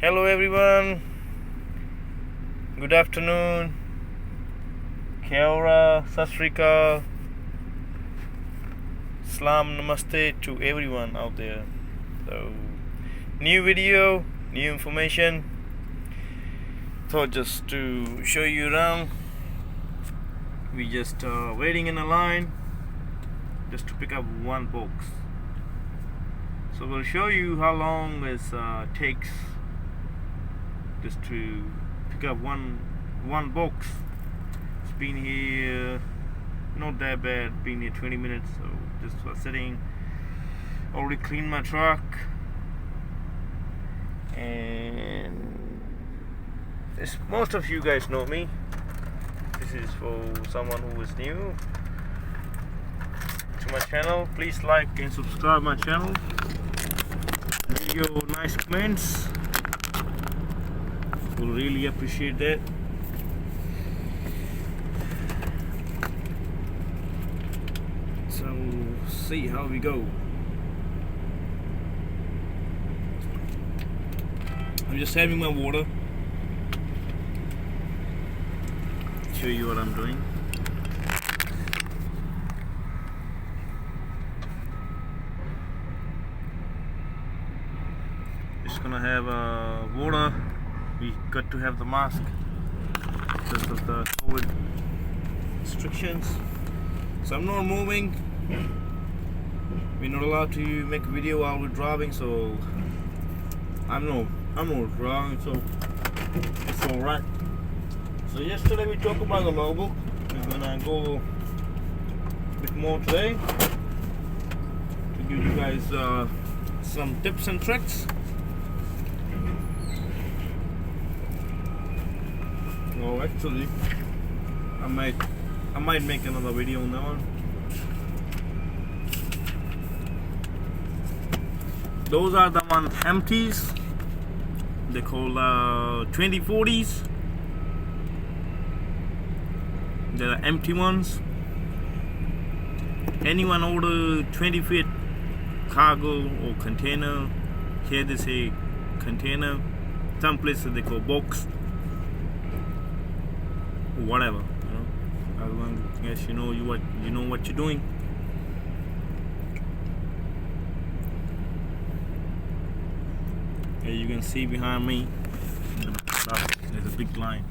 Hello everyone, good afternoon, Kia Sat Sri Akal, Salam Namaste to everyone out there. So, new video, new information. Thought just to show you around. We just waiting in a line just to pick up one box. So we'll show you how long this takes just to pick up one box. It's been here not that bad, been here 20 minutes, so just for sitting. Already cleaned my truck, and most of you guys know me. This is for someone who is new to my channel. Please like and subscribe my channel. Leave your nice comments. We'll really appreciate that. So see how we go. I'm just having my water. Show you what I'm doing. Just gonna have water. We got to have the mask because of the COVID restrictions. So I'm not moving. We're not allowed to make a video while we're driving, so I'm not driving, so it's alright. So yesterday we talked about the logbook. We're gonna go a bit more today to give you guys some tips and tricks. Oh, actually, I might make another video on that one. Those are the ones empties. They call 2040s. There are empty ones. Anyone order 20 feet cargo or container, here they say container. Some places they call box. Whatever, as long as you know what you're doing. As you can see behind me, there's a big line.